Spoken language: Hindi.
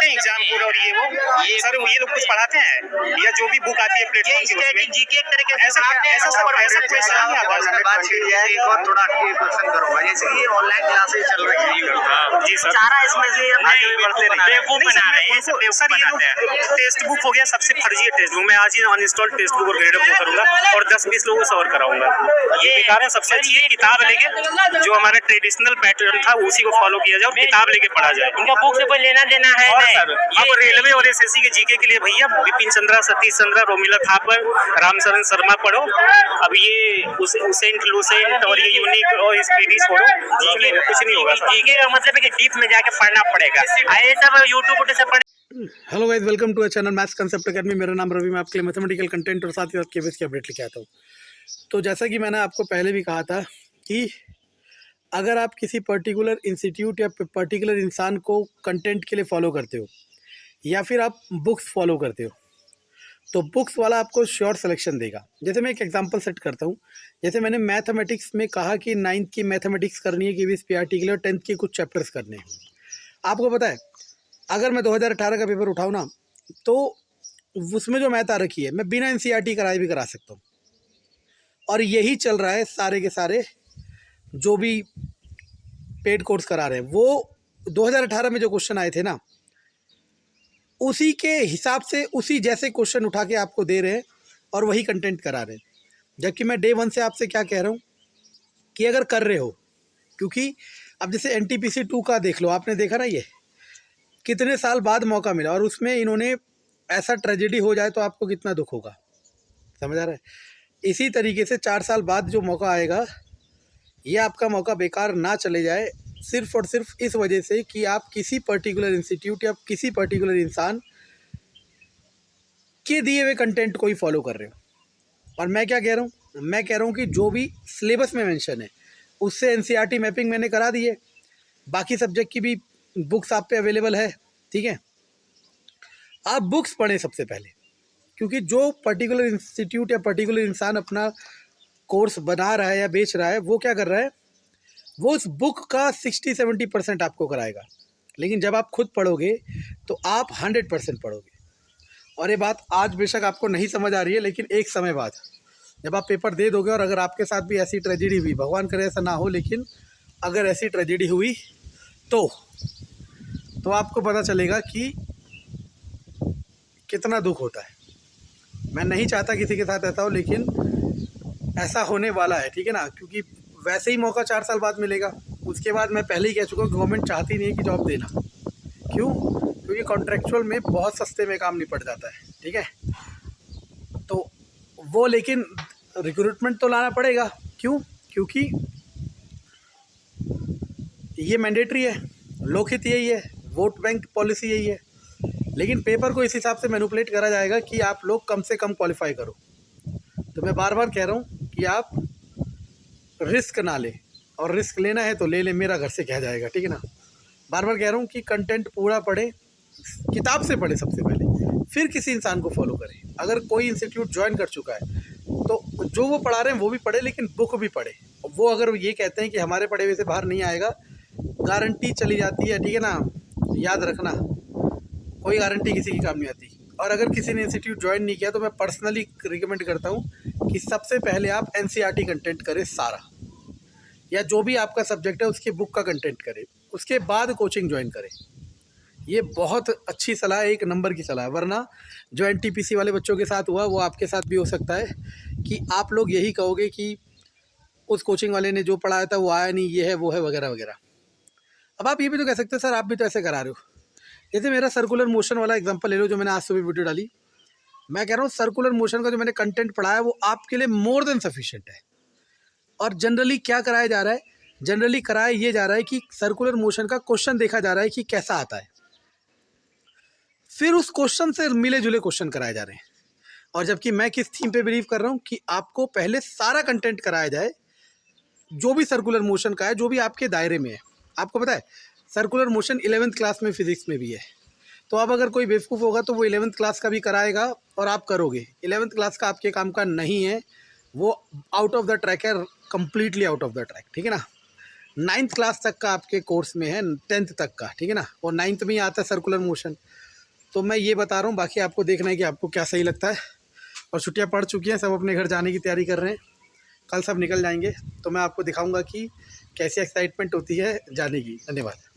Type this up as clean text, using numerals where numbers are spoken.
हैं एग्जाम और ये सर ये लोग कुछ पढ़ाते हैं या जो भी बुक आती है प्लेटफॉर्म की उसमें जीके एक तरीके से ऐसा क्वेश्चन नहीं आता है। बात छिड़ जाए एक और थोड़ा क्वेश्चन करूंगा, जैसे कि ये ऑनलाइन क्लासेस चल रही है जी सर, सारा इसमें से आगे भी बढ़ते बेवकूफ बना रहे हैं सर। ये लोग टेक्स्ट बुक हो गया सबसे फर्जी टेक्स्ट बुक। मैं आज ही अनइंस्टॉल टेक्स्ट बुक और ग्रेड बुक करूंगा और 10-20 लोगों से और कराऊंगा। ये बेकार है। सबसे अच्छी किताब लेके जो हमारा ट्रेडिशनल पैटर्न था उसी को फॉलो किया जाए और किताब लेके पढ़ा जाए। इनका बुक से कोई लेना देना है और सर अब रेलवे और एसएससी के जीके के लिए भैया विपिन चंद्रा, सतीश चंद्रा, रोमिला थापर, रामचरण शर्मा पढ़ो। अब ये सेंट लूसेंट और ये यूनिक और स्पीडिश पढ़ो। जीके कुछ नहीं होगा। जीके का मतलब है कि डीप में जाके पढ़ना पड़ेगा, ये सब यूट्यूब से पढ़। Hello guys, welcome to a channel maths concept academy. मेरा नाम रवि। मैं आपके लिए मैथमेटिकल कंटेंट और साथ ही साथ केबीएस की अपडेट लेके आता हूँ। तो जैसा कि मैंने आपको पहले भी कहा था कि अगर आप किसी पर्टिकुलर इंस्टीट्यूट या पर्टिकुलर इंसान को कंटेंट के लिए फॉलो करते हो या फिर आप बुक्स फॉलो करते हो तो बुक्स वाला आपको श्योर सिलेक्शन देगा। जैसे मैं एक एग्जांपल सेट करता हूँ। जैसे मैंने मैथमेटिक्स में कहा कि 9th की मैथमेटिक्स करनी है केबीएस पीआरटी के लिए और 10th के कुछ चैप्टर्स करने हैं। आपको पता है अगर मैं 2018 का पेपर उठाऊँ ना तो उसमें जो मैथ आ रखी है मैं बिना एनसीईआरटी कराए भी करा सकता हूँ। और यही चल रहा है सारे के सारे जो भी पेड कोर्स करा रहे हैं। वो 2018 में जो क्वेश्चन आए थे ना उसी के हिसाब से उसी जैसे क्वेश्चन उठा के आपको दे रहे हैं और वही कंटेंट करा रहे हैं। जबकि मैं डे 1 से आपसे क्या कह रहा हूँ कि अगर कर रहे हो, क्योंकि अब जैसे एनटीपीसी 2 का देख लो, आपने देखा ना ये कितने साल बाद मौका मिला और उसमें इन्होंने ऐसा ट्रेजेडी हो जाए तो आपको कितना दुख होगा, समझ आ रहा है। इसी तरीके से 4 साल बाद जो मौका आएगा ये आपका मौका बेकार ना चले जाए सिर्फ और सिर्फ इस वजह से कि आप किसी पर्टिकुलर इंस्टीट्यूट या किसी पर्टिकुलर इंसान के दिए हुए कंटेंट को ही फॉलो कर रहे हो। और मैं क्या कह रहा हूँ, मैं कह रहा हूँ कि जो भी सिलेबस में मेंशन है उससे एनसीईआरटी मैपिंग मैंने करा दी है। बाकी सब्जेक्ट की भी बुक्स आप पे अवेलेबल है, ठीक है। आप बुक्स पढ़ें सबसे पहले, क्योंकि जो पर्टिकुलर इंस्टीट्यूट या पर्टिकुलर इंसान अपना कोर्स बना रहा है या बेच रहा है वो क्या कर रहा है, वो उस बुक का 60-70% आपको कराएगा। लेकिन जब आप खुद पढ़ोगे तो आप 100% पढ़ोगे। और ये बात आज बेशक आपको नहीं समझ आ रही है, लेकिन एक समय बाद जब आप पेपर दे दोगे और अगर आपके साथ भी ऐसी ट्रेजेडी हुई, भगवान करे ऐसा ना हो, लेकिन अगर ऐसी ट्रेजेडी हुई तो आपको पता चलेगा कि कितना दुख होता है। मैं नहीं चाहता किसी के साथ ऐसा हो, लेकिन ऐसा होने वाला है, ठीक है ना। क्योंकि वैसे ही मौका 4 साल बाद मिलेगा। उसके बाद मैं पहले ही कह चुका हूँ गवर्नमेंट चाहती नहीं है कि जॉब देना। क्यों? क्योंकि कॉन्ट्रेक्चुअल में बहुत सस्ते में काम निपट जाता है, ठीक है। तो वो लेकिन रिक्रूटमेंट तो लाना पड़ेगा। क्यों? क्योंकि ये मैंडेटरी है, लोकहित यही है, वोट बैंक पॉलिसी यही है। लेकिन पेपर को इस हिसाब से मैनिपुलेट करा जाएगा कि आप लोग कम से कम क्वालिफाई करो। तो मैं बार बार कह रहा हूँ कि आप रिस्क ना ले, और रिस्क लेना है तो ले ले, मेरा घर से कहा जाएगा, ठीक है ना। बार बार कह रहा हूँ कि कंटेंट पूरा पढ़े, किताब से पढ़े सबसे पहले, फिर किसी इंसान को फॉलो करें। अगर कोई इंस्टीट्यूट ज्वाइन कर चुका है तो जो वो पढ़ा रहे हैं वो भी पढ़े, लेकिन बुक भी पढ़े। वो अगर ये कहते हैं कि हमारे पढ़े हुए से बाहर नहीं आएगा, गारंटी चली जाती है, ठीक है ना। याद रखना, कोई गारंटी किसी की काम नहीं आती। और अगर किसी ने इंस्टीट्यूट ज्वाइन नहीं किया तो मैं पर्सनली रिकमेंड करता हूँ कि सबसे पहले आप एनसीईआरटी कंटेंट करें सारा, या जो भी आपका सब्जेक्ट है उसके बुक का कंटेंट करें, उसके बाद कोचिंग ज्वाइन करें। ये बहुत अच्छी सलाह है, एक नंबर की सलाह है। वरना जो एनटीपीसी वाले बच्चों के साथ हुआ वो आपके साथ भी हो सकता है कि आप लोग यही कहोगे कि उस कोचिंग वाले ने जो पढ़ाया था वो आया नहीं, ये है वो है वगैरह वगैरह। अब आप ये भी तो कह सकते हैं सर आप भी तो ऐसे करा रहे हो। जैसे मेरा सर्कुलर मोशन वाला एग्जांपल ले लो, जो मैंने आज सुबह वीडियो डाली। मैं कह रहा हूँ सर्कुलर मोशन का जो मैंने कंटेंट पढ़ाया वो आपके लिए मोर देन सफिशिएंट है। और जनरली क्या कराया जा रहा है, जनरली कराया ये जा रहा है कि सर्कुलर मोशन का क्वेश्चन देखा जा रहा है कि कैसा आता है, फिर उस क्वेश्चन से मिले जुले क्वेश्चन कराए जा रहे हैं। और जबकि मैं किस थीम पे बिलीव कर रहा हूँ कि आपको पहले सारा कंटेंट कराया जाए जो भी सर्कुलर मोशन का है, जो भी आपके दायरे में है। आपको पता है सर्कुलर मोशन 11th क्लास में फिजिक्स में भी है। तो अब अगर कोई बेवकूफ़ होगा तो वो 11th क्लास का भी कराएगा और आप करोगे। 11th क्लास का आपके काम का नहीं है, वो आउट ऑफ द ट्रैक है, completely out of the track, ठीक है ना। 9th क्लास तक का आपके कोर्स में है, 10th तक का, ठीक है ना, और 9th में ही आता है सर्कुलर मोशन। तो मैं ये बता रहा हूँ, बाकी आपको देखना है कि आपको क्या सही लगता है। और छुट्टियाँ पड़ चुकी हैं, सब अपने घर जाने की तैयारी कर रहे हैं, कल सब निकल जाएंगे। तो मैं आपको दिखाऊंगा कि कैसी एक्साइटमेंट होती है जाने की। धन्यवाद।